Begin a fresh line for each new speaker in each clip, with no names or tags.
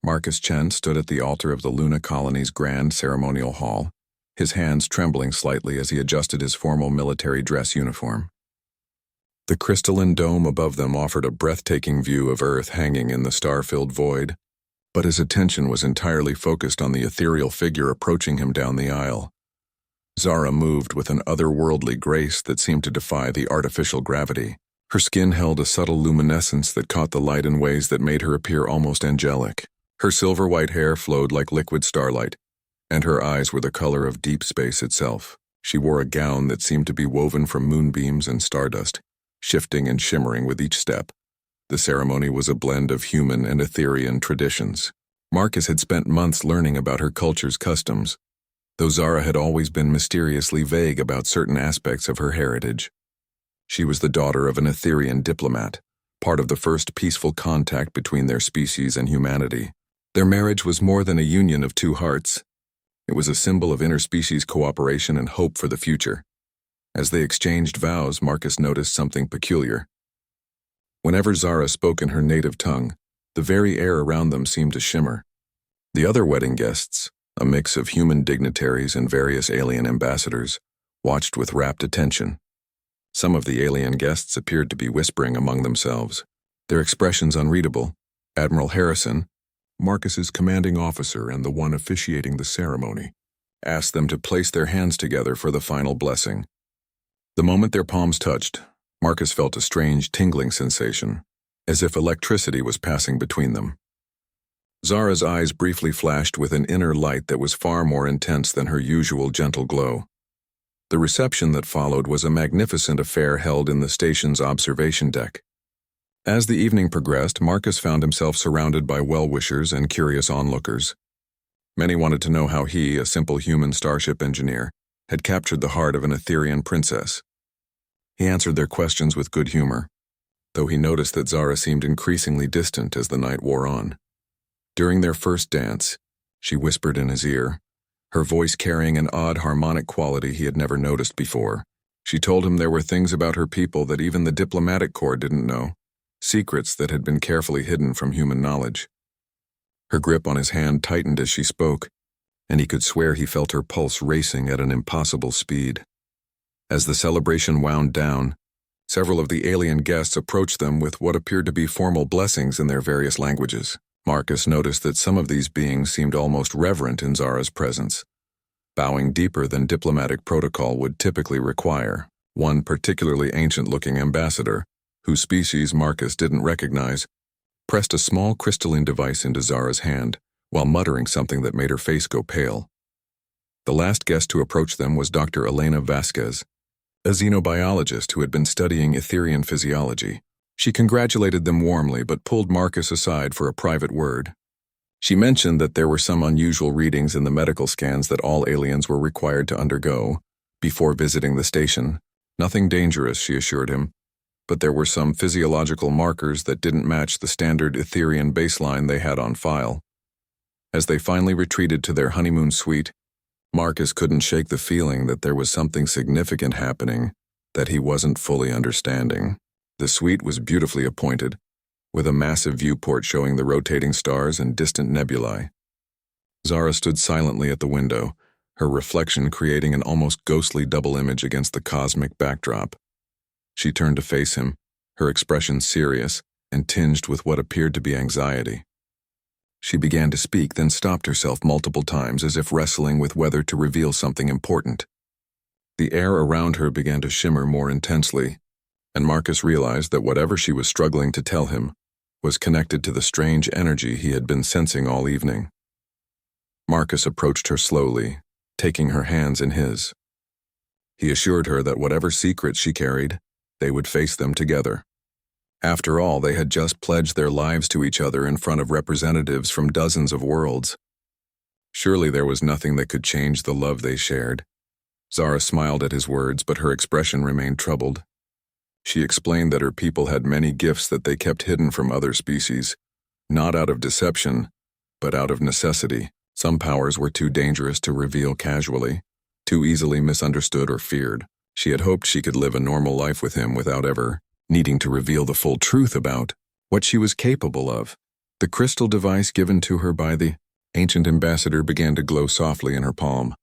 Marcus Chen stood at the altar of the Luna Colony's grand ceremonial hall, his hands trembling slightly as he adjusted his formal military dress uniform. The crystalline dome above them offered a breathtaking view of Earth hanging in the star-filled void, but his attention was entirely focused on the ethereal figure approaching him down the aisle. Zara moved with an otherworldly grace that seemed to defy the artificial gravity. Her skin held a subtle luminescence that caught the light in ways that made her appear almost angelic. Her silver-white hair flowed like liquid starlight, and her eyes were the color of deep space itself. She wore a gown that seemed to be woven from moonbeams and stardust, shifting and shimmering with each step. The ceremony was a blend of human and Etherean traditions. Marcus had spent months learning about her culture's customs, though Zara had always been mysteriously vague about certain aspects of her heritage. She was the daughter of an Etherean diplomat, part of the first peaceful contact between their species and humanity. Their marriage was more than a union of two hearts. It was a symbol of interspecies cooperation and hope for the future. As they exchanged vows, Marcus noticed something peculiar. Whenever Zara spoke in her native tongue, the very air around them seemed to shimmer. The other wedding guests, a mix of human dignitaries and various alien ambassadors, watched with rapt attention. Some of the alien guests appeared to be whispering among themselves, their expressions unreadable. Admiral Harrison, Marcus's commanding officer and the one officiating the ceremony, asked them to place their hands together for the final blessing. The moment their palms touched, Marcus felt a strange tingling sensation, as if electricity was passing between them. Zara's eyes briefly flashed with an inner light that was far more intense than her usual gentle glow. The reception that followed was a magnificent affair held in the station's observation deck. As the evening progressed, Marcus found himself surrounded by well-wishers and curious onlookers. Many wanted to know how he, a simple human starship engineer, had captured the heart of an Etherean princess. He answered their questions with good humor, though he noticed that Zara seemed increasingly distant as the night wore on. During their first dance, she whispered in his ear, her voice carrying an odd harmonic quality he had never noticed before. She told him there were things about her people that even the diplomatic corps didn't know, secrets that had been carefully hidden from human knowledge. Her grip on his hand tightened as she spoke, and he could swear he felt her pulse racing at an impossible speed. As the celebration wound down, several of the alien guests approached them with what appeared to be formal blessings in their various languages. Marcus noticed that some of these beings seemed almost reverent in Zara's presence, bowing deeper than diplomatic protocol would typically require. One particularly ancient-looking ambassador, whose species Marcus didn't recognize, pressed a small crystalline device into Zara's hand while muttering something that made her face go pale. The last guest to approach them was Dr. Elena Vasquez, a xenobiologist who had been studying Etherean physiology. She congratulated them warmly but pulled Marcus aside for a private word. She mentioned that there were some unusual readings in the medical scans that all aliens were required to undergo before visiting the station. Nothing dangerous, she assured him, but there were some physiological markers that didn't match the standard Etherean baseline they had on file. As they finally retreated to their honeymoon suite, Marcus couldn't shake the feeling that there was something significant happening that he wasn't fully understanding. The suite was beautifully appointed, with a massive viewport showing the rotating stars and distant nebulae. Zara stood silently at the window, her reflection creating an almost ghostly double image against the cosmic backdrop. She turned to face him, her expression serious and tinged with what appeared to be anxiety. She began to speak, then stopped herself multiple times as if wrestling with whether to reveal something important. The air around her began to shimmer more intensely, and Marcus realized that whatever she was struggling to tell him was connected to the strange energy he had been sensing all evening. Marcus approached her slowly, taking her hands in his. He assured her that whatever secrets she carried, they would face them together. After all, they had just pledged their lives to each other in front of representatives from dozens of worlds. Surely there was nothing that could change the love they shared. Zara smiled at his words, but her expression remained troubled. She explained that her people had many gifts that they kept hidden from other species, not out of deception, but out of necessity. Some powers were too dangerous to reveal casually, too easily misunderstood or feared. She had hoped she could live a normal life with him without ever needing to reveal the full truth about what she was capable of. The crystal device given to her by the ancient ambassador began to glow softly in her palm.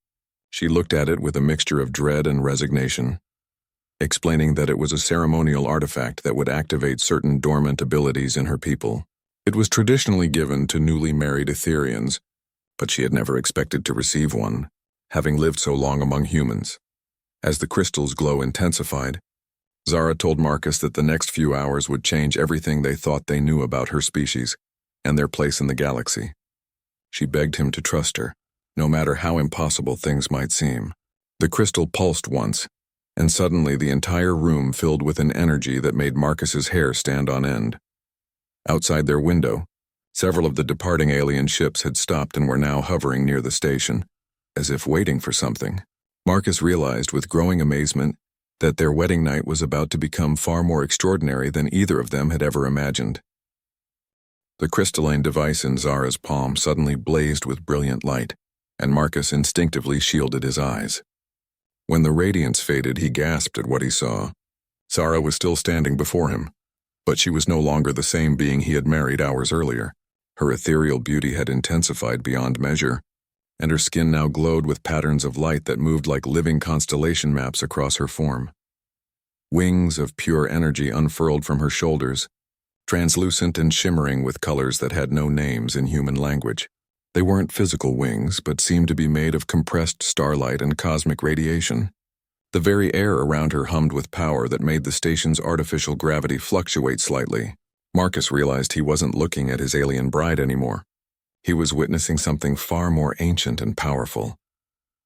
She looked at it with a mixture of dread and resignation, explaining that it was a ceremonial artifact that would activate certain dormant abilities in her people. It was traditionally given to newly married Etherians, but she had never expected to receive one, having lived so long among humans. As the crystal's glow intensified, Zara told Marcus that the next few hours would change everything they thought they knew about her species and their place in the galaxy. She begged him to trust her, no matter how impossible things might seem. The crystal pulsed once, and suddenly the entire room filled with an energy that made Marcus's hair stand on end. Outside their window, several of the departing alien ships had stopped and were now hovering near the station, as if waiting for something. Marcus realized with growing amazement that their wedding night was about to become far more extraordinary than either of them had ever imagined. The crystalline device in Zara's palm suddenly blazed with brilliant light, and Marcus instinctively shielded his eyes. When the radiance faded, he gasped at what he saw. Zara was still standing before him, but she was no longer the same being he had married hours earlier. Her ethereal beauty had intensified beyond measure, and her skin now glowed with patterns of light that moved like living constellation maps across her form. Wings of pure energy unfurled from her shoulders, translucent and shimmering with colors that had no names in human language. They weren't physical wings, but seemed to be made of compressed starlight and cosmic radiation. The very air around her hummed with power that made the station's artificial gravity fluctuate slightly. Marcus realized he wasn't looking at his alien bride anymore. He was witnessing something far more ancient and powerful.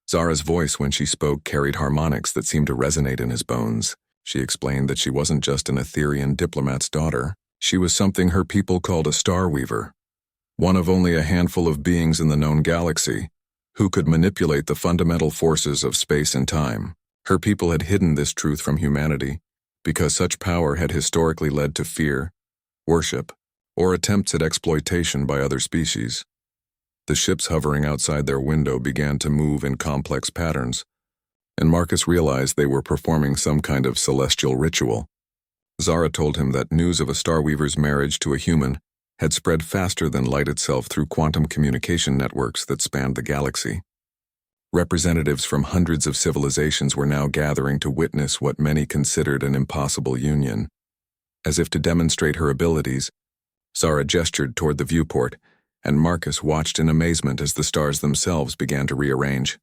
Zara's voice when she spoke carried harmonics that seemed to resonate in his bones. She explained that she wasn't just an Etherian diplomat's daughter. She was something her people called a Star Weaver, one of only a handful of beings in the known galaxy who could manipulate the fundamental forces of space and time. Her people had hidden this truth from humanity because such power had historically led to fear, worship, or attempts at exploitation by other species. The ships hovering outside their window began to move in complex patterns, and Marcus realized they were performing some kind of celestial ritual. Zara told him that news of a Starweaver's marriage to a human had spread faster than light itself through quantum communication networks that spanned the galaxy. Representatives from hundreds of civilizations were now gathering to witness what many considered an impossible union. As if to demonstrate her abilities, Zara gestured toward the viewport, and Marcus watched in amazement as the stars themselves began to rearrange.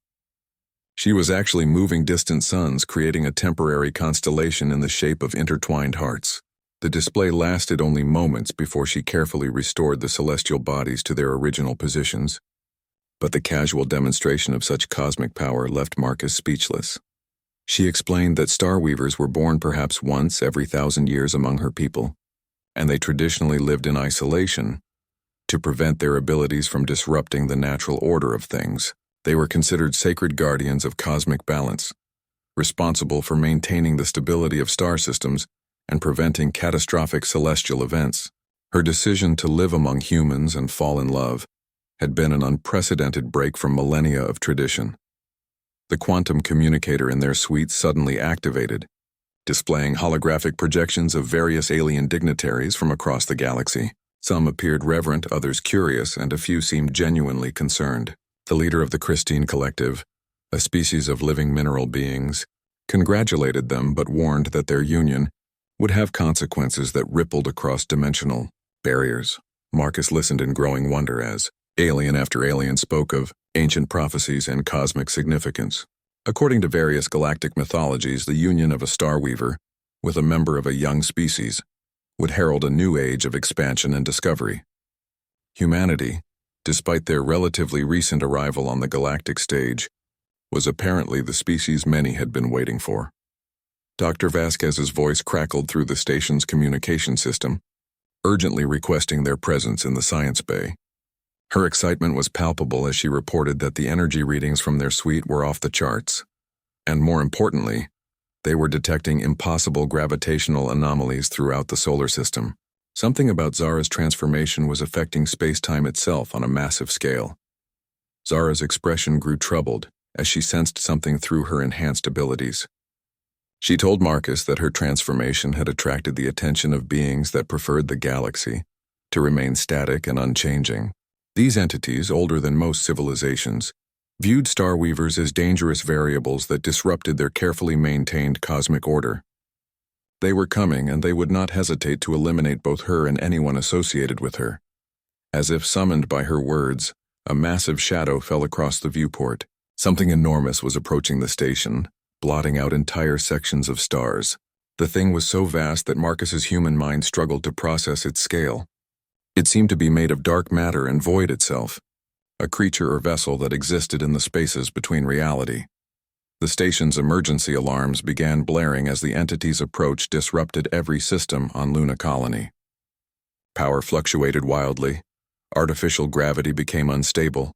She was actually moving distant suns, creating a temporary constellation in the shape of intertwined hearts. The display lasted only moments before she carefully restored the celestial bodies to their original positions. But the casual demonstration of such cosmic power left Marcus speechless. She explained that Starweavers were born perhaps once every 1,000 years among her people, and they traditionally lived in isolation to prevent their abilities from disrupting the natural order of things. They were considered sacred guardians of cosmic balance, responsible for maintaining the stability of star systems and preventing catastrophic celestial events. Her decision to live among humans and fall in love had been an unprecedented break from millennia of tradition. The quantum communicator in their suite suddenly activated, displaying holographic projections of various alien dignitaries from across the galaxy. Some appeared reverent, others curious, and a few seemed genuinely concerned. The leader of the Christine Collective, a species of living mineral beings, congratulated them but warned that their union would have consequences that rippled across dimensional barriers. Marcus listened in growing wonder as alien after alien spoke of ancient prophecies and cosmic significance. According to various galactic mythologies, the union of a Starweaver with a member of a young species would herald a new age of expansion and discovery. Humanity, despite their relatively recent arrival on the galactic stage, was apparently the species many had been waiting for. Dr. Vasquez's voice crackled through the station's communication system, urgently requesting their presence in the science bay. Her excitement was palpable as she reported that the energy readings from their suite were off the charts, and more importantly, they were detecting impossible gravitational anomalies throughout the solar system. Something about Zara's transformation was affecting space-time itself on a massive scale. Zara's expression grew troubled as she sensed something through her enhanced abilities. She told Marcus that her transformation had attracted the attention of beings that preferred the galaxy to remain static and unchanging. These entities, older than most civilizations, viewed Starweavers as dangerous variables that disrupted their carefully maintained cosmic order. They were coming, and they would not hesitate to eliminate both her and anyone associated with her. As if summoned by her words, a massive shadow fell across the viewport. Something enormous was approaching the station, blotting out entire sections of stars. The thing was so vast that Marcus's human mind struggled to process its scale. It seemed to be made of dark matter and void itself, a creature or vessel that existed in the spaces between reality. The station's emergency alarms began blaring as the entity's approach disrupted every system on Luna Colony. Power fluctuated wildly, artificial gravity became unstable,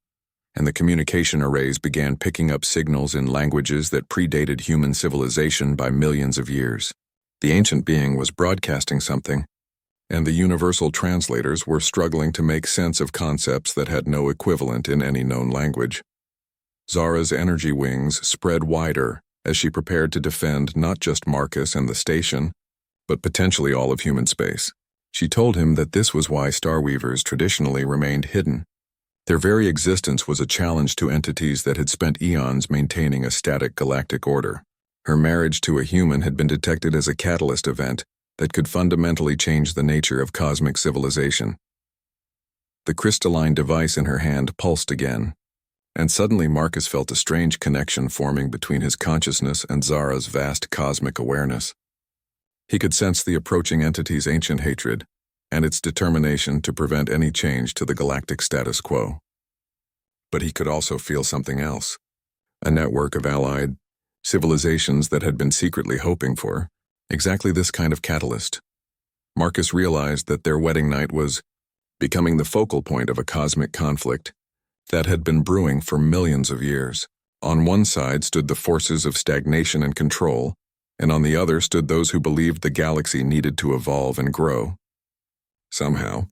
and the communication arrays began picking up signals in languages that predated human civilization by millions of years. The ancient being was broadcasting something, and the universal translators were struggling to make sense of concepts that had no equivalent in any known language. Zara's energy wings spread wider as she prepared to defend not just Marcus and the station, but potentially all of human space. She told him that this was why Starweavers traditionally remained hidden. Their very existence was a challenge to entities that had spent eons maintaining a static galactic order. Her marriage to a human had been detected as a catalyst event that could fundamentally change the nature of cosmic civilization. The crystalline device in her hand pulsed again, and suddenly Marcus felt a strange connection forming between his consciousness and Zara's vast cosmic awareness. He could sense the approaching entity's ancient hatred and its determination to prevent any change to the galactic status quo. But he could also feel something else, a network of allied civilizations that had been secretly hoping for exactly this kind of catalyst. Marcus realized that their wedding night was becoming the focal point of a cosmic conflict that had been brewing for millions of years. On one side stood the forces of stagnation and control, and on the other stood those who believed the galaxy needed to evolve and grow. Somehow,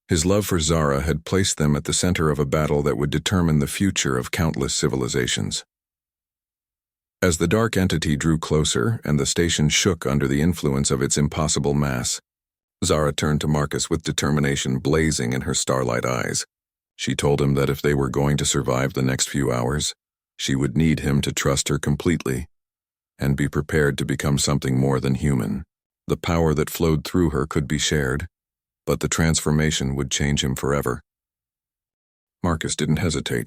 his love for Zara had placed them at the center of a battle that would determine the future of countless civilizations. As the dark entity drew closer and the station shook under the influence of its impossible mass, Zara turned to Marcus with determination blazing in her starlight eyes. She told him that if they were going to survive the next few hours, she would need him to trust her completely and be prepared to become something more than human. The power that flowed through her could be shared, but the transformation would change him forever. Marcus didn't hesitate.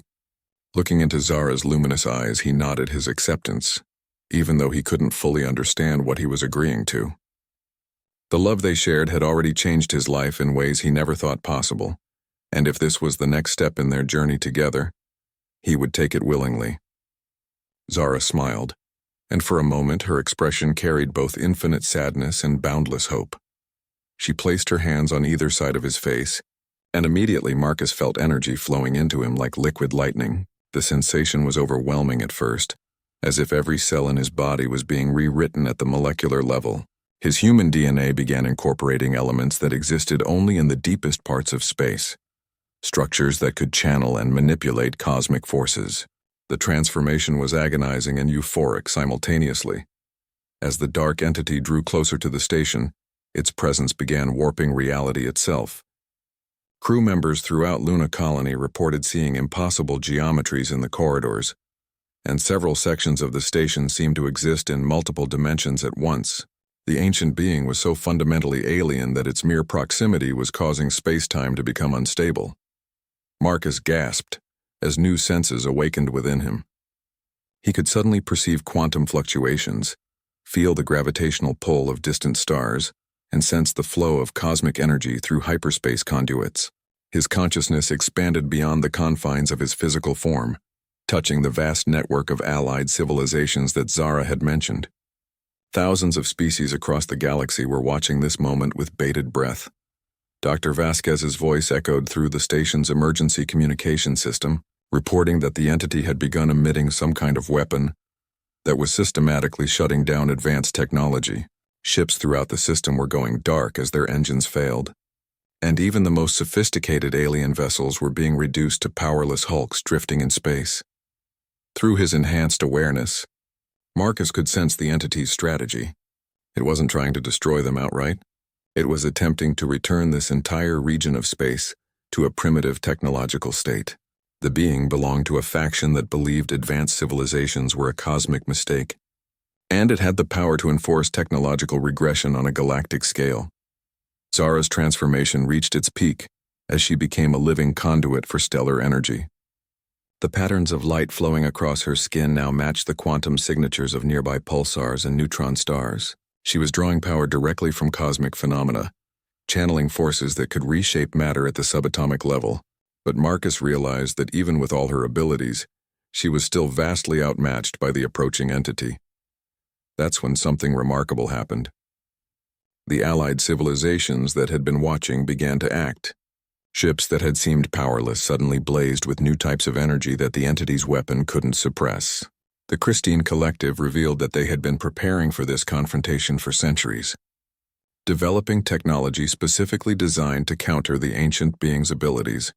Looking into Zara's luminous eyes, he nodded his acceptance, even though he couldn't fully understand what he was agreeing to. The love they shared had already changed his life in ways he never thought possible, and if this was the next step in their journey together, he would take it willingly. Zara smiled, and for a moment her expression carried both infinite sadness and boundless hope. She placed her hands on either side of his face, and immediately Marcus felt energy flowing into him like liquid lightning. The sensation was overwhelming at first, as if every cell in his body was being rewritten at the molecular level. His human DNA began incorporating elements that existed only in the deepest parts of space, structures that could channel and manipulate cosmic forces. The transformation was agonizing and euphoric simultaneously. As the dark entity drew closer to the station, its presence began warping reality itself. Crew members throughout Luna Colony reported seeing impossible geometries in the corridors, and several sections of the station seemed to exist in multiple dimensions at once. The ancient being was so fundamentally alien that its mere proximity was causing space-time to become unstable. Marcus gasped as new senses awakened within him. He could suddenly perceive quantum fluctuations, feel the gravitational pull of distant stars, and sense the flow of cosmic energy through hyperspace conduits. His consciousness expanded beyond the confines of his physical form, touching the vast network of allied civilizations that Zara had mentioned. Thousands of species across the galaxy were watching this moment with bated breath. Dr. Vasquez's voice echoed through the station's emergency communication system, reporting that the entity had begun emitting some kind of weapon that was systematically shutting down advanced technology. Ships throughout the system were going dark as their engines failed, and even the most sophisticated alien vessels were being reduced to powerless hulks drifting in space. Through his enhanced awareness, Marcus could sense the entity's strategy. It wasn't trying to destroy them outright. It was attempting to return this entire region of space to a primitive technological state. The being belonged to a faction that believed advanced civilizations were a cosmic mistake, and it had the power to enforce technological regression on a galactic scale. Zara's transformation reached its peak as she became a living conduit for stellar energy. The patterns of light flowing across her skin now matched the quantum signatures of nearby pulsars and neutron stars. She was drawing power directly from cosmic phenomena, channeling forces that could reshape matter at the subatomic level. But Marcus realized that even with all her abilities, she was still vastly outmatched by the approaching entity. That's when something remarkable happened. The allied civilizations that had been watching began to act. Ships that had seemed powerless suddenly blazed with new types of energy that the entity's weapon couldn't suppress. The Christine Collective revealed that they had been preparing for this confrontation for centuries, developing technology specifically designed to counter the ancient being's abilities.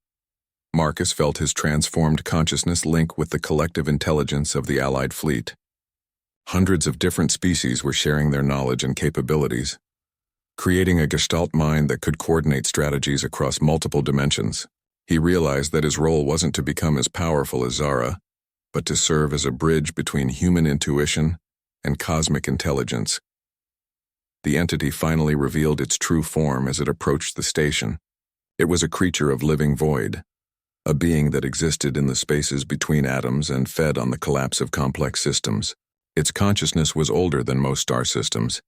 Marcus felt his transformed consciousness link with the collective intelligence of the Allied fleet. Hundreds of different species were sharing their knowledge and capabilities, creating a Gestalt mind that could coordinate strategies across multiple dimensions. He realized that his role wasn't to become as powerful as Zara, but to serve as a bridge between human intuition and cosmic intelligence. The entity finally revealed its true form as it approached the station. It was a creature of living void, a being that existed in the spaces between atoms and fed on the collapse of complex systems. Its consciousness was older than most star systems,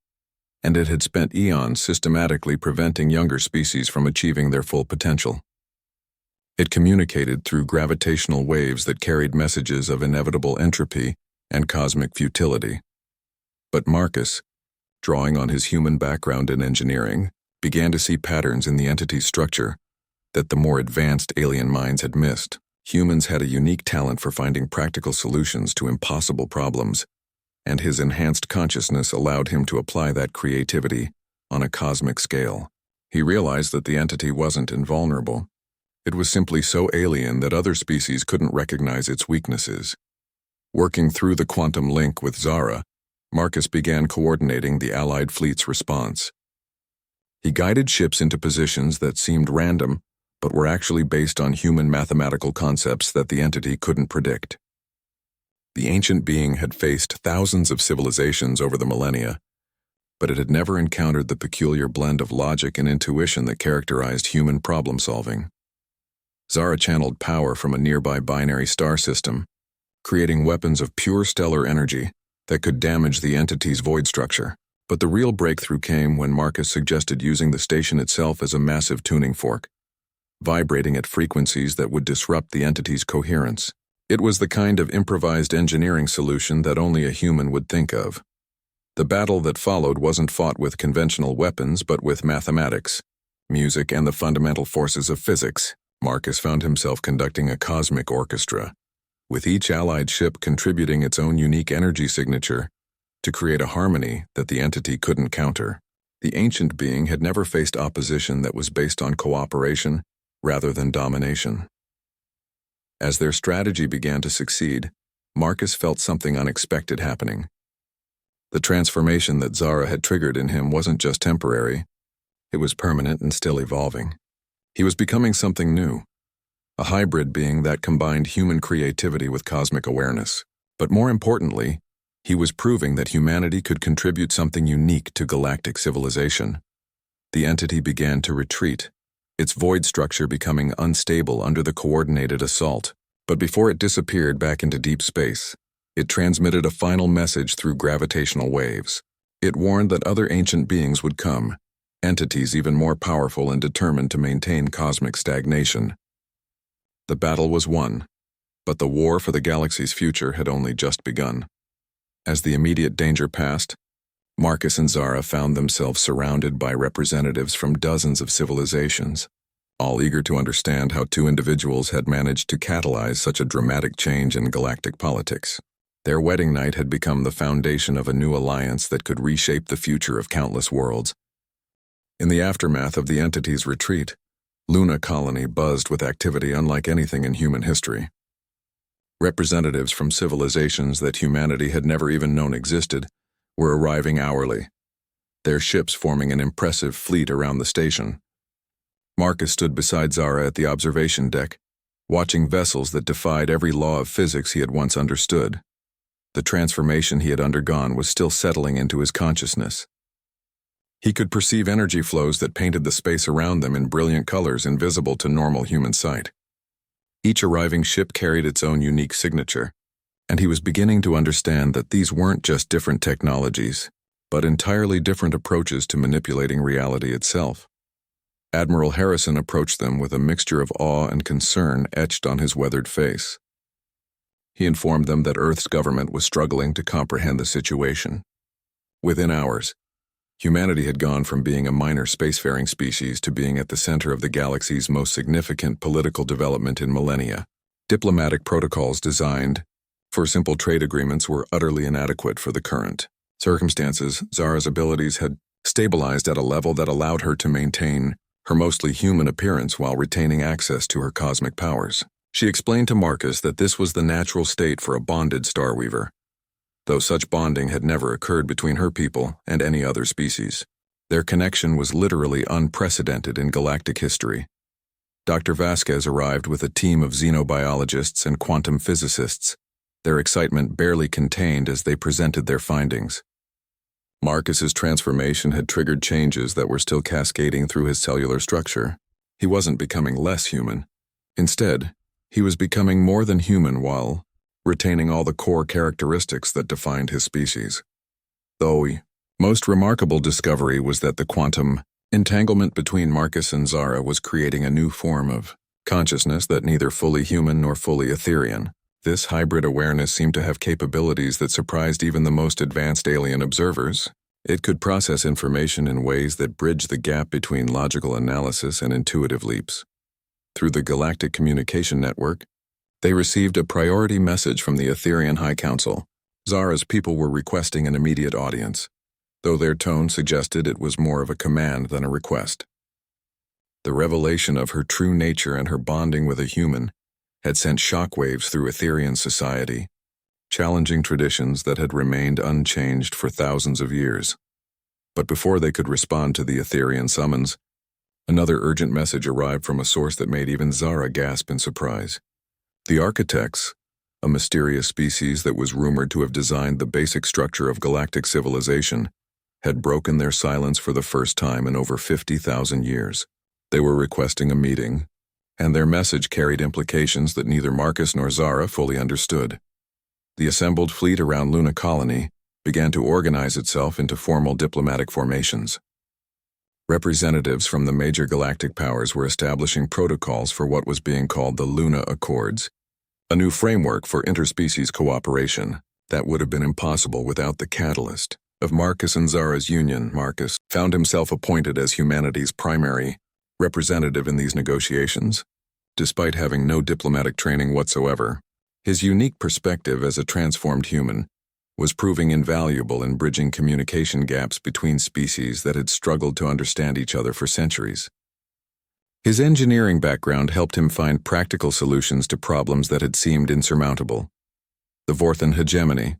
and it had spent eons systematically preventing younger species from achieving their full potential. It communicated through gravitational waves that carried messages of inevitable entropy and cosmic futility. But Marcus, drawing on his human background in engineering, began to see patterns in the entity's structure that the more advanced alien minds had missed. Humans had a unique talent for finding practical solutions to impossible problems, and his enhanced consciousness allowed him to apply that creativity on a cosmic scale. He realized that the entity wasn't invulnerable. It was simply so alien that other species couldn't recognize its weaknesses. Working through the quantum link with Zara, Marcus began coordinating the Allied fleet's response. He guided ships into positions that seemed random, but were actually based on human mathematical concepts that the entity couldn't predict. The ancient being had faced thousands of civilizations over the millennia, but it had never encountered the peculiar blend of logic and intuition that characterized human problem-solving. Zara channeled power from a nearby binary star system, creating weapons of pure stellar energy that could damage the entity's void structure. But the real breakthrough came when Marcus suggested using the station itself as a massive tuning fork, vibrating at frequencies that would disrupt the entity's coherence. It was the kind of improvised engineering solution that only a human would think of. The battle that followed wasn't fought with conventional weapons but with mathematics, music, and the fundamental forces of physics. Marcus found himself conducting a cosmic orchestra, with each allied ship contributing its own unique energy signature to create a harmony that the entity couldn't counter. The ancient being had never faced opposition that was based on cooperation rather than domination. As their strategy began to succeed, Marcus felt something unexpected happening. The transformation that Zara had triggered in him wasn't just temporary, it was permanent and still evolving. He was becoming something new, a hybrid being that combined human creativity with cosmic awareness. But more importantly, he was proving that humanity could contribute something unique to galactic civilization. The entity began to retreat, its void structure becoming unstable under the coordinated assault. But before it disappeared back into deep space, it transmitted a final message through gravitational waves. It warned that other ancient beings would come, entities even more powerful and determined to maintain cosmic stagnation. The battle was won, but the war for the galaxy's future had only just begun. As the immediate danger passed, Marcus and Zara found themselves surrounded by representatives from dozens of civilizations, all eager to understand how two individuals had managed to catalyze such a dramatic change in galactic politics. Their wedding night had become the foundation of a new alliance that could reshape the future of countless worlds. In the aftermath of the entity's retreat, Luna Colony buzzed with activity unlike anything in human history. Representatives from civilizations that humanity had never even known existed were arriving hourly, their ships forming an impressive fleet around the station. Marcus stood beside Zara at the observation deck, watching vessels that defied every law of physics he had once understood. The transformation he had undergone was still settling into his consciousness. He could perceive energy flows that painted the space around them in brilliant colors invisible to normal human sight. Each arriving ship carried its own unique signature, and he was beginning to understand that these weren't just different technologies, but entirely different approaches to manipulating reality itself. Admiral Harrison approached them with a mixture of awe and concern etched on his weathered face. He informed them that Earth's government was struggling to comprehend the situation. Within hours, humanity had gone from being a minor spacefaring species to being at the center of the galaxy's most significant political development in millennia. Diplomatic protocols designed for simple trade agreements were utterly inadequate for the current circumstances. Zara's abilities had stabilized at a level that allowed her to maintain her mostly human appearance while retaining access to her cosmic powers. She explained to Marcus that this was the natural state for a bonded Starweaver, though such bonding had never occurred between her people and any other species. Their connection was literally unprecedented in galactic history. Dr. Vasquez arrived with a team of xenobiologists and quantum physicists, their excitement barely contained as they presented their findings. Marcus's transformation had triggered changes that were still cascading through his cellular structure. He wasn't becoming less human. Instead, he was becoming more than human while retaining all the core characteristics that defined his species. The most remarkable discovery was that the quantum entanglement between Marcus and Zara was creating a new form of consciousness that neither fully human nor fully Etherian. This hybrid awareness seemed to have capabilities that surprised even the most advanced alien observers. It could process information in ways that bridged the gap between logical analysis and intuitive leaps. Through the Galactic Communication Network, they received a priority message from the Etherian High Council. Zara's people were requesting an immediate audience, though their tone suggested it was more of a command than a request. The revelation of her true nature and her bonding with a human had sent shockwaves through Etherian society, challenging traditions that had remained unchanged for thousands of years. But before they could respond to the Etherian summons, another urgent message arrived from a source that made even Zara gasp in surprise. The Architects, a mysterious species that was rumored to have designed the basic structure of galactic civilization, had broken their silence for the first time in over 50,000 years. They were requesting a meeting, and their message carried implications that neither Marcus nor Zara fully understood. The assembled fleet around Luna Colony began to organize itself into formal diplomatic formations. Representatives from the major galactic powers were establishing protocols for what was being called the Luna Accords, a new framework for interspecies cooperation that would have been impossible without the catalyst of Marcus and Zara's union. Marcus found himself appointed as humanity's primary representative in these negotiations. Despite having no diplomatic training whatsoever, his unique perspective as a transformed human was proving invaluable in bridging communication gaps between species that had struggled to understand each other for centuries. His engineering background helped him find practical solutions to problems that had seemed insurmountable. The Vorthan hegemony,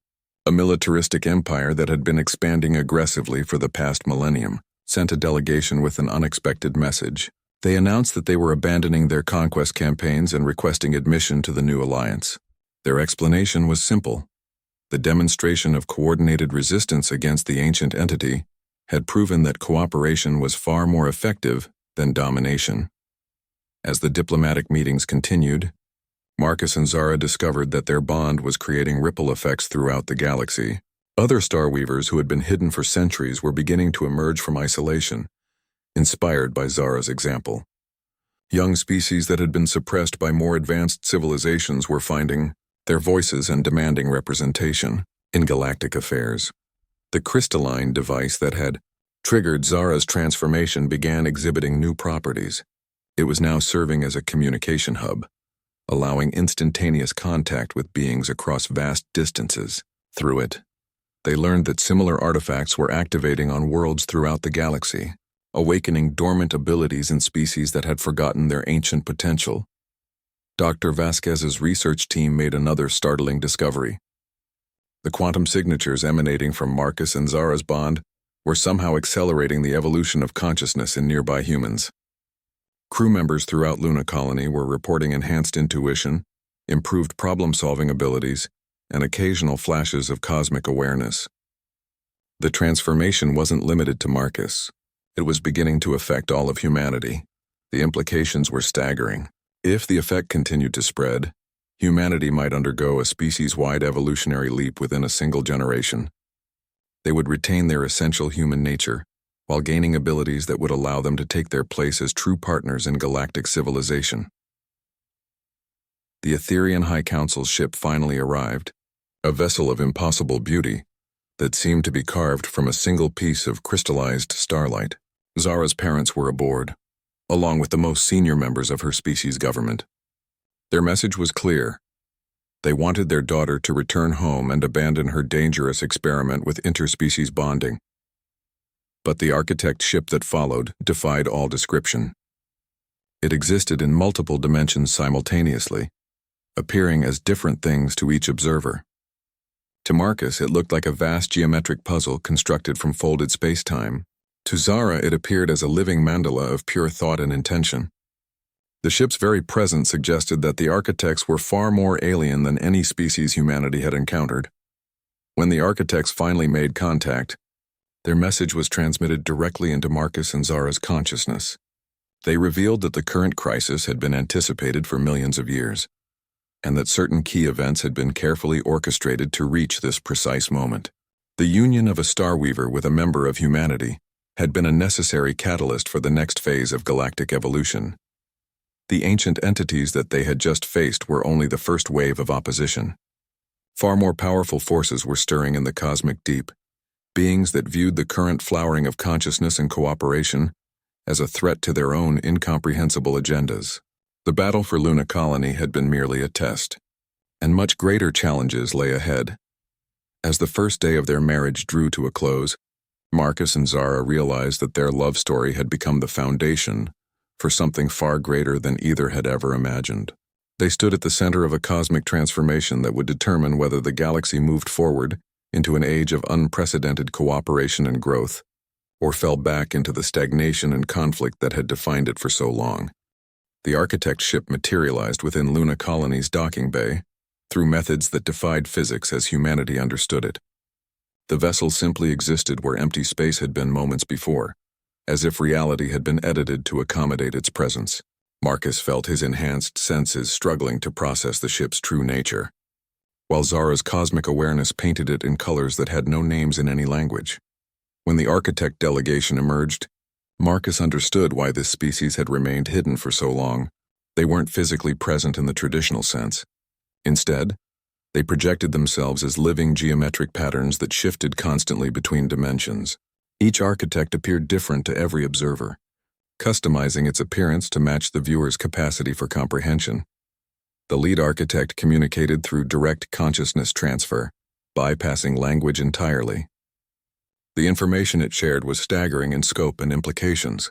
a militaristic empire that had been expanding aggressively for the past millennium, sent a delegation with an unexpected message. They announced that they were abandoning their conquest campaigns and requesting admission to the new alliance. Their explanation was simple. The demonstration of coordinated resistance against the ancient entity had proven that cooperation was far more effective than domination. As the diplomatic meetings continued, Marcus and Zara discovered that their bond was creating ripple effects throughout the galaxy. Other Starweavers who had been hidden for centuries were beginning to emerge from isolation, inspired by Zara's example. Young species that had been suppressed by more advanced civilizations were finding their voices and demanding representation in galactic affairs. The crystalline device that had triggered Zara's transformation began exhibiting new properties. It was now serving as a communication hub, allowing instantaneous contact with beings across vast distances. Through it, they learned that similar artifacts were activating on worlds throughout the galaxy, awakening dormant abilities in species that had forgotten their ancient potential. Dr. Vasquez's research team made another startling discovery. The quantum signatures emanating from Marcus and Zara's bond were somehow accelerating the evolution of consciousness in nearby humans. Crew members throughout Luna Colony were reporting enhanced intuition, improved problem-solving abilities, and occasional flashes of cosmic awareness. The transformation wasn't limited to Marcus. It was beginning to affect all of humanity. The implications were staggering. If the effect continued to spread, humanity might undergo a species-wide evolutionary leap within a single generation. They would retain their essential human nature, while gaining abilities that would allow them to take their place as true partners in galactic civilization. The Etherian High Council's ship finally arrived, a vessel of impossible beauty that seemed to be carved from a single piece of crystallized starlight. Zara's parents were aboard, along with the most senior members of her species' government. Their message was clear. They wanted their daughter to return home and abandon her dangerous experiment with interspecies bonding. But the architect ship that followed defied all description. It existed in multiple dimensions simultaneously, appearing as different things to each observer. To Marcus, it looked like a vast geometric puzzle constructed from folded space-time. To Zara, it appeared as a living mandala of pure thought and intention. The ship's very presence suggested that the architects were far more alien than any species humanity had encountered. When the architects finally made contact, their message was transmitted directly into Marcus and Zara's consciousness. They revealed that the current crisis had been anticipated for millions of years, and that certain key events had been carefully orchestrated to reach this precise moment. The union of a Star Weaver with a member of humanity had been a necessary catalyst for the next phase of galactic evolution. The ancient entities that they had just faced were only the first wave of opposition. Far more powerful forces were stirring in the cosmic deep, beings that viewed the current flowering of consciousness and cooperation as a threat to their own incomprehensible agendas. The battle for Luna Colony had been merely a test, and much greater challenges lay ahead. As the first day of their marriage drew to a close, Marcus and Zara realized that their love story had become the foundation for something far greater than either had ever imagined. They stood at the center of a cosmic transformation that would determine whether the galaxy moved forward into an age of unprecedented cooperation and growth, or fell back into the stagnation and conflict that had defined it for so long. The architect ship materialized within Luna Colony's docking bay through methods that defied physics as humanity understood it. The vessel simply existed where empty space had been moments before, as if reality had been edited to accommodate its presence. Marcus felt his enhanced senses struggling to process the ship's true nature, while Zara's cosmic awareness painted it in colors that had no names in any language. When the architect delegation emerged, Marcus understood why this species had remained hidden for so long. They weren't physically present in the traditional sense. Instead, they projected themselves as living geometric patterns that shifted constantly between dimensions. Each architect appeared different to every observer, customizing its appearance to match the viewer's capacity for comprehension. The lead architect communicated through direct consciousness transfer, bypassing language entirely. The information it shared was staggering in scope and implications.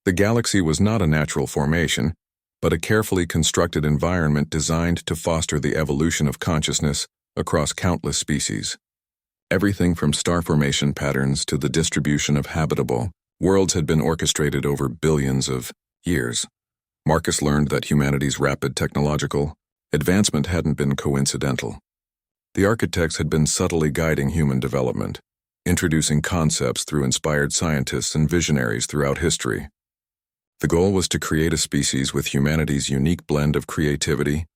The galaxy was not a natural formation, but a carefully constructed environment designed to foster the evolution of consciousness across countless species. Everything from star formation patterns to the distribution of habitable worlds had been orchestrated over billions of years. Marcus learned that humanity's rapid technological advancement hadn't been coincidental. The architects had been subtly guiding human development, introducing concepts through inspired scientists and visionaries throughout history. The goal was to create a species with humanity's unique blend of creativity,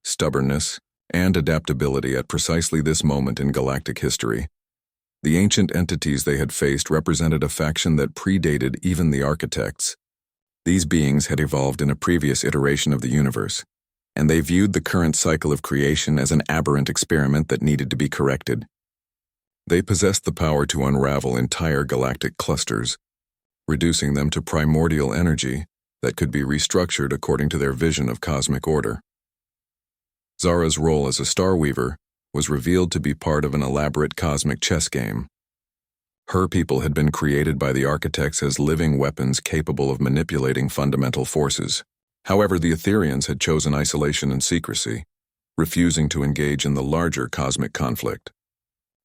stubbornness, and adaptability at precisely this moment in galactic history. The ancient entities they had faced represented a faction that predated even the architects. These beings had evolved in a previous iteration of the universe, and they viewed the current cycle of creation as an aberrant experiment that needed to be corrected. They possessed the power to unravel entire galactic clusters, reducing them to primordial energy that could be restructured according to their vision of cosmic order. Zara's role as a Star Weaver was revealed to be part of an elaborate cosmic chess game. Her people had been created by the architects as living weapons capable of manipulating fundamental forces. However, the Etherians had chosen isolation and secrecy, refusing to engage in the larger cosmic conflict.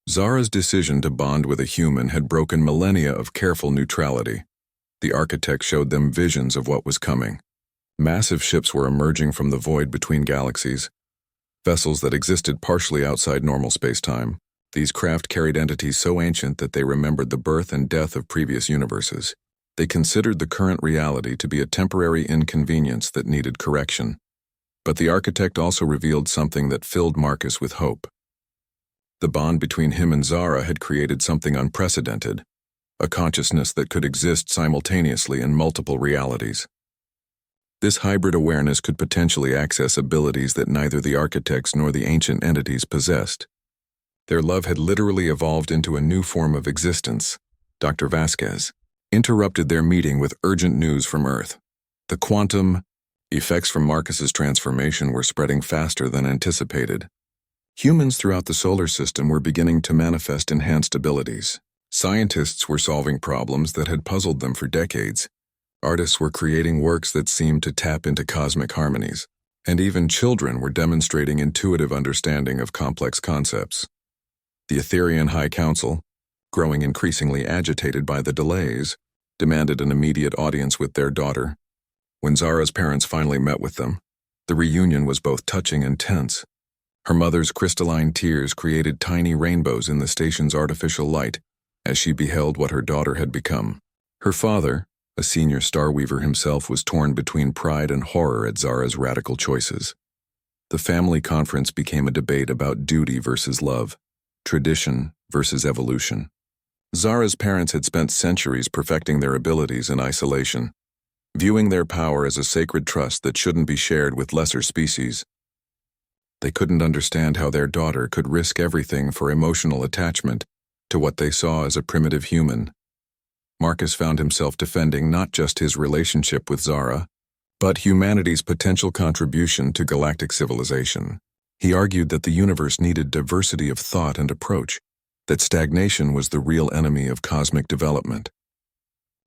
Zara's decision to bond with a human had broken millennia of careful neutrality. The architect showed them visions of what was coming. Massive ships were emerging from the void between galaxies, vessels that existed partially outside normal space-time. These craft carried entities so ancient that they remembered the birth and death of previous universes. They considered the current reality to be a temporary inconvenience that needed correction. But the architect also revealed something that filled Marcus with hope. The bond between him and Zara had created something unprecedented, a consciousness that could exist simultaneously in multiple realities. This hybrid awareness could potentially access abilities that neither the architects nor the ancient entities possessed. Their love had literally evolved into a new form of existence. Dr. Vasquez interrupted their meeting with urgent news from Earth. The quantum effects from Marcus's transformation were spreading faster than anticipated. Humans throughout the solar system were beginning to manifest enhanced abilities. Scientists were solving problems that had puzzled them for decades. Artists were creating works that seemed to tap into cosmic harmonies. And even children were demonstrating intuitive understanding of complex concepts. The Etherian High Council, growing increasingly agitated by the delays, demanded an immediate audience with their daughter. When Zara's parents finally met with them, the reunion was both touching and tense. Her mother's crystalline tears created tiny rainbows in the station's artificial light as she beheld what her daughter had become. Her father, a senior Starweaver himself, was torn between pride and horror at Zara's radical choices. The family conference became a debate about duty versus love, tradition versus evolution. Zara's parents had spent centuries perfecting their abilities in isolation, viewing their power as a sacred trust that shouldn't be shared with lesser species. They couldn't understand how their daughter could risk everything for emotional attachment to what they saw as a primitive human. Marcus found himself defending not just his relationship with Zara, but humanity's potential contribution to galactic civilization. He argued that the universe needed diversity of thought and approach, that stagnation was the real enemy of cosmic development.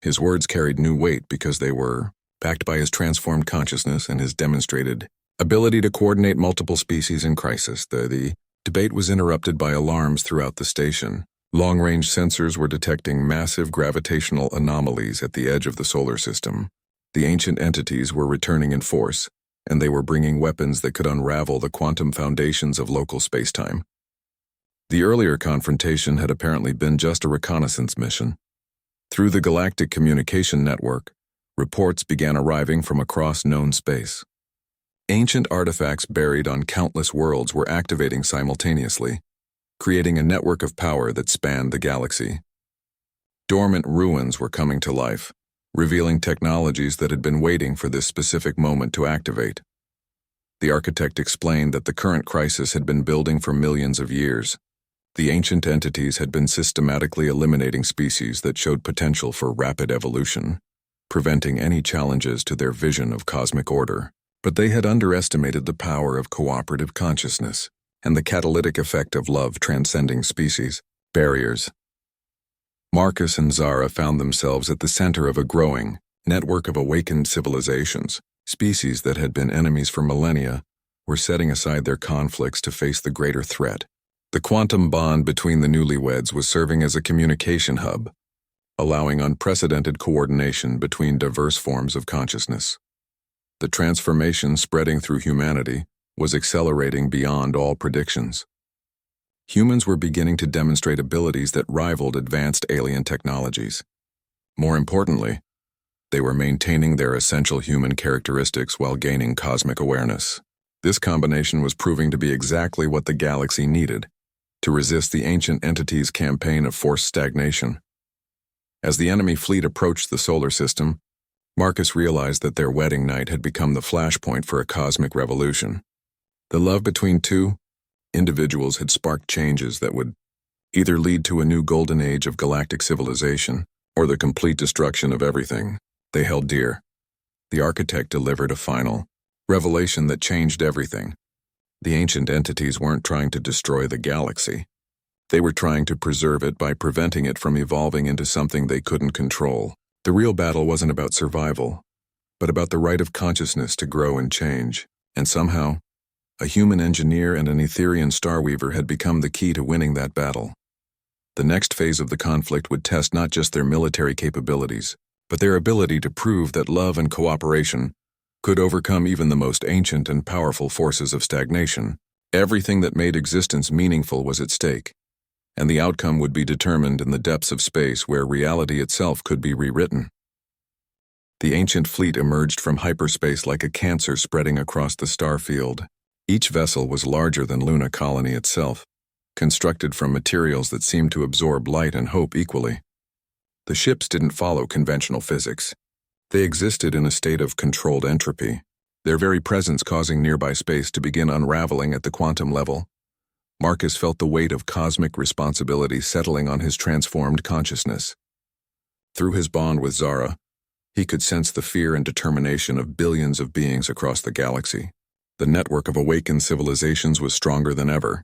His words carried new weight because they were backed by his transformed consciousness and his demonstrated ability to coordinate multiple species in crisis. The debate was interrupted by alarms throughout the station. Long-range sensors were detecting massive gravitational anomalies at the edge of the solar system. The ancient entities were returning in force, and they were bringing weapons that could unravel the quantum foundations of local spacetime. The earlier confrontation had apparently been just a reconnaissance mission. Through the galactic communication network, reports began arriving from across known space. Ancient artifacts buried on countless worlds were activating simultaneously, creating a network of power that spanned the galaxy. Dormant ruins were coming to life, revealing technologies that had been waiting for this specific moment to activate. The architect explained that the current crisis had been building for millions of years. The ancient entities had been systematically eliminating species that showed potential for rapid evolution, preventing any challenges to their vision of cosmic order. But they had underestimated the power of cooperative consciousness and the catalytic effect of love transcending species barriers. Marcus and Zara found themselves at the center of a growing network of awakened civilizations. Species that had been enemies for millennia were setting aside their conflicts to face the greater threat. The quantum bond between the newlyweds was serving as a communication hub, allowing unprecedented coordination between diverse forms of consciousness. The transformation spreading through humanity was accelerating beyond all predictions. Humans were beginning to demonstrate abilities that rivaled advanced alien technologies. More importantly, they were maintaining their essential human characteristics while gaining cosmic awareness. This combination was proving to be exactly what the galaxy needed to resist the ancient entities' campaign of forced stagnation. As the enemy fleet approached the solar system, Marcus realized that their wedding night had become the flashpoint for a cosmic revolution. The love between two individuals had sparked changes that would either lead to a new golden age of galactic civilization or the complete destruction of everything they held dear. The architect delivered a final revelation that changed everything. The ancient entities weren't trying to destroy the galaxy. They were trying to preserve it by preventing it from evolving into something they couldn't control. The real battle wasn't about survival, but about the right of consciousness to grow and change. And somehow, a human engineer and an Etherian Starweaver had become the key to winning that battle. The next phase of the conflict would test not just their military capabilities, but their ability to prove that love and cooperation could overcome even the most ancient and powerful forces of stagnation. Everything that made existence meaningful was at stake, and the outcome would be determined in the depths of space where reality itself could be rewritten. The ancient fleet emerged from hyperspace like a cancer spreading across the star field. Each vessel was larger than Luna Colony itself, constructed from materials that seemed to absorb light and hope equally. The ships didn't follow conventional physics. They existed in a state of controlled entropy, their very presence causing nearby space to begin unraveling at the quantum level. Marcus felt the weight of cosmic responsibility settling on his transformed consciousness. Through his bond with Zara, he could sense the fear and determination of billions of beings across the galaxy. The network of awakened civilizations was stronger than ever,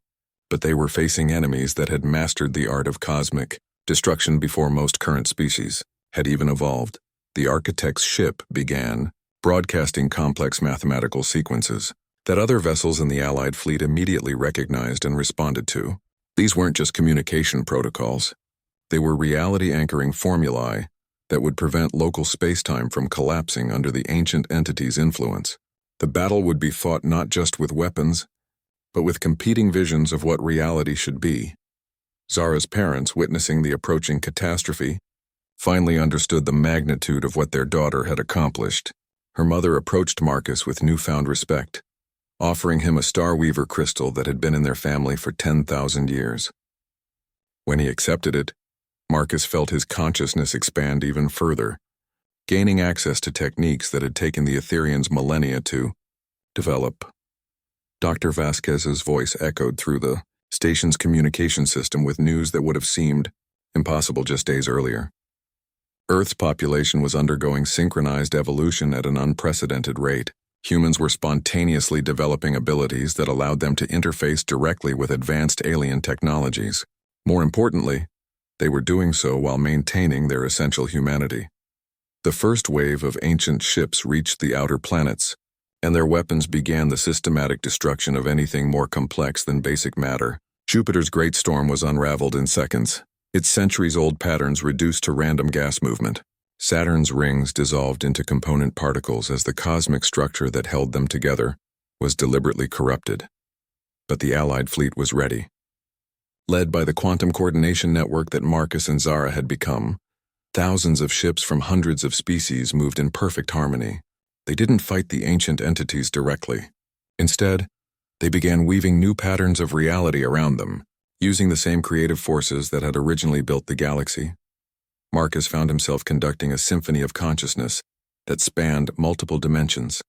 but they were facing enemies that had mastered the art of cosmic destruction before most current species had even evolved. The architect's ship began broadcasting complex mathematical sequences that other vessels in the Allied fleet immediately recognized and responded to. These weren't just communication protocols. They were reality-anchoring formulae that would prevent local spacetime from collapsing under the ancient entity's influence. The battle would be fought not just with weapons, but with competing visions of what reality should be. Zara's parents, witnessing the approaching catastrophe, finally understood the magnitude of what their daughter had accomplished. Her mother approached Marcus with newfound respect, offering him a Starweaver crystal that had been in their family for 10,000 years. When he accepted it, Marcus felt his consciousness expand even further, gaining access to techniques that had taken the Etherians millennia to develop. Dr. Vasquez's voice echoed through the station's communication system with news that would have seemed impossible just days earlier. Earth's population was undergoing synchronized evolution at an unprecedented rate. Humans were spontaneously developing abilities that allowed them to interface directly with advanced alien technologies. More importantly, they were doing so while maintaining their essential humanity. The first wave of ancient ships reached the outer planets, and their weapons began the systematic destruction of anything more complex than basic matter. Jupiter's great storm was unraveled in seconds, its centuries-old patterns reduced to random gas movement. Saturn's rings dissolved into component particles as the cosmic structure that held them together was deliberately corrupted. But the Allied fleet was ready. Led by the quantum coordination network that Marcus and Zara had become, thousands of ships from hundreds of species moved in perfect harmony. They didn't fight the ancient entities directly. Instead, they began weaving new patterns of reality around them, using the same creative forces that had originally built the galaxy. Marcus found himself conducting a symphony of consciousness that spanned multiple dimensions.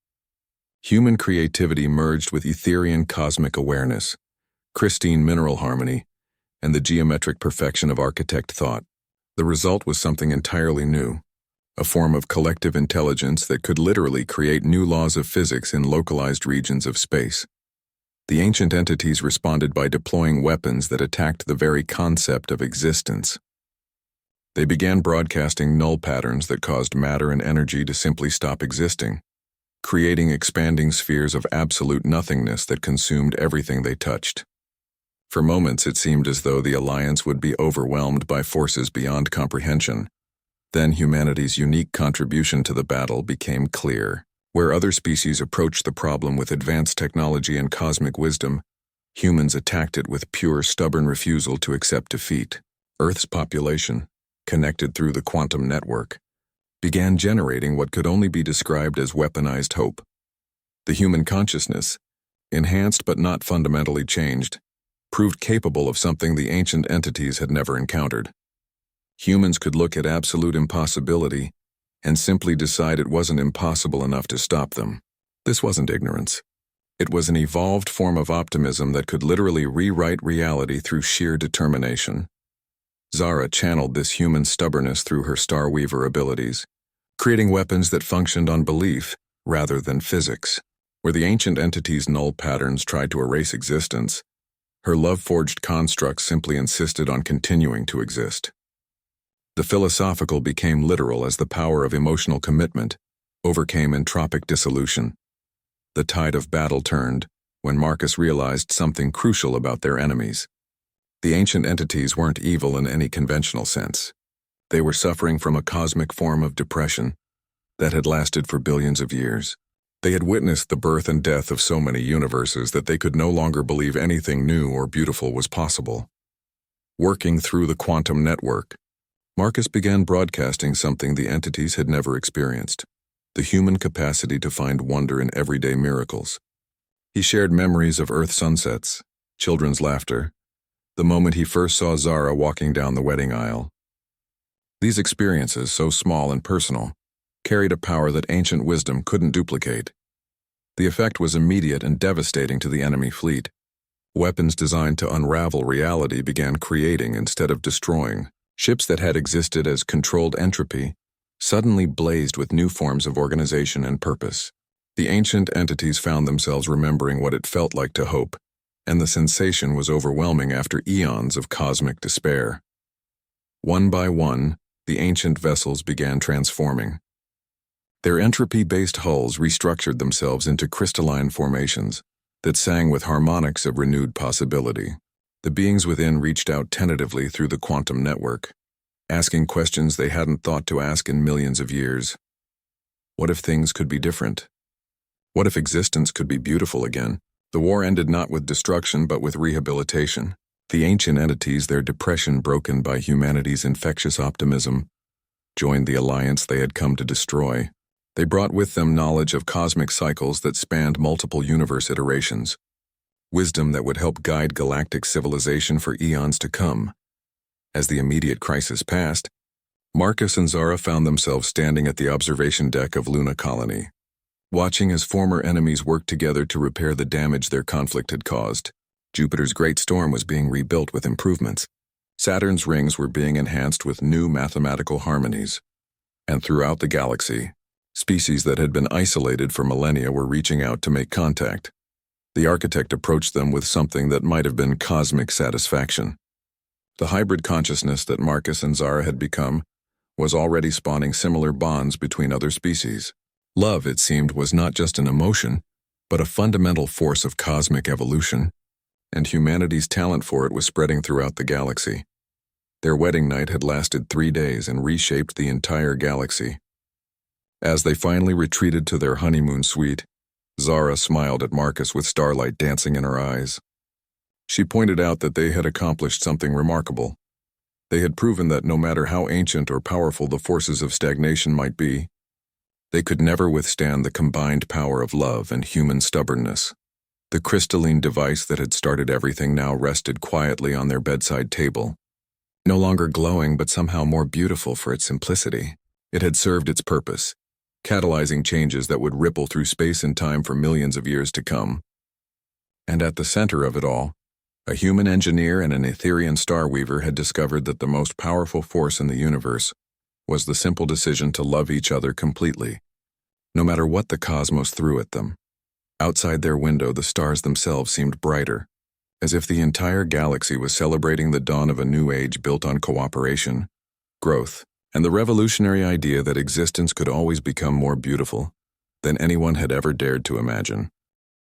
Human creativity merged with Etherian cosmic awareness, crystalline mineral harmony, and the geometric perfection of architect thought. The result was something entirely new, a form of collective intelligence that could literally create new laws of physics in localized regions of space. The ancient entities responded by deploying weapons that attacked the very concept of existence. They began broadcasting null patterns that caused matter and energy to simply stop existing, creating expanding spheres of absolute nothingness that consumed everything they touched. For moments it seemed as though the Alliance would be overwhelmed by forces beyond comprehension. Then humanity's unique contribution to the battle became clear. Where other species approached the problem with advanced technology and cosmic wisdom, humans attacked it with pure, stubborn refusal to accept defeat. Earth's population, connected through the quantum network, began generating what could only be described as weaponized hope. The human consciousness, enhanced but not fundamentally changed, proved capable of something the ancient entities had never encountered. Humans could look at absolute impossibility and simply decide it wasn't impossible enough to stop them. This wasn't ignorance. It was an evolved form of optimism that could literally rewrite reality through sheer determination. Zara channeled this human stubbornness through her Starweaver abilities, creating weapons that functioned on belief rather than physics. Where the ancient entity's null patterns tried to erase existence, her love-forged constructs simply insisted on continuing to exist. The philosophical became literal as the power of emotional commitment overcame entropic dissolution. The tide of battle turned when Marcus realized something crucial about their enemies. The ancient entities weren't evil in any conventional sense. They were suffering from a cosmic form of depression that had lasted for billions of years. They had witnessed the birth and death of so many universes that they could no longer believe anything new or beautiful was possible. Working through the quantum network, Marcus began broadcasting something the entities had never experienced: the human capacity to find wonder in everyday miracles. He shared memories of Earth sunsets, children's laughter, the moment he first saw Zara walking down the wedding aisle. These experiences, so small and personal, carried a power that ancient wisdom couldn't duplicate. The effect was immediate and devastating to the enemy fleet. Weapons designed to unravel reality began creating instead of destroying. Ships that had existed as controlled entropy suddenly blazed with new forms of organization and purpose. The ancient entities found themselves remembering what it felt like to hope, and the sensation was overwhelming after eons of cosmic despair. One by one, the ancient vessels began transforming. Their entropy-based hulls restructured themselves into crystalline formations that sang with harmonics of renewed possibility. The beings within reached out tentatively through the quantum network, asking questions they hadn't thought to ask in millions of years. What if things could be different? What if existence could be beautiful again? The war ended not with destruction but with rehabilitation. The ancient entities, their depression broken by humanity's infectious optimism, joined the alliance they had come to destroy. They brought with them knowledge of cosmic cycles that spanned multiple universe iterations, wisdom that would help guide galactic civilization for eons to come. As the immediate crisis passed, Marcus and Zara found themselves standing at the observation deck of Luna Colony, watching as former enemies worked together to repair the damage their conflict had caused. Jupiter's great storm was being rebuilt with improvements. Saturn's rings were being enhanced with new mathematical harmonies. And throughout the galaxy, species that had been isolated for millennia were reaching out to make contact. The architect approached them with something that might have been cosmic satisfaction. The hybrid consciousness that Marcus and Zara had become was already spawning similar bonds between other species. Love, it seemed, was not just an emotion, but a fundamental force of cosmic evolution, and humanity's talent for it was spreading throughout the galaxy. Their wedding night had lasted 3 days and reshaped the entire galaxy. As they finally retreated to their honeymoon suite, Zara smiled at Marcus with starlight dancing in her eyes. She pointed out that they had accomplished something remarkable. They had proven that no matter how ancient or powerful the forces of stagnation might be, they could never withstand the combined power of love and human stubbornness. The crystalline device that had started everything now rested quietly on their bedside table, no longer glowing but somehow more beautiful for its simplicity. It had served its purpose, catalyzing changes that would ripple through space and time for millions of years to come. And at the center of it all, a human engineer and an Etherian star weaver had discovered that the most powerful force in the universe was the simple decision to love each other completely, no matter what the cosmos threw at them. Outside their window, the stars themselves seemed brighter, as if the entire galaxy was celebrating the dawn of a new age built on cooperation, growth, and the revolutionary idea that existence could always become more beautiful than anyone had ever dared to imagine.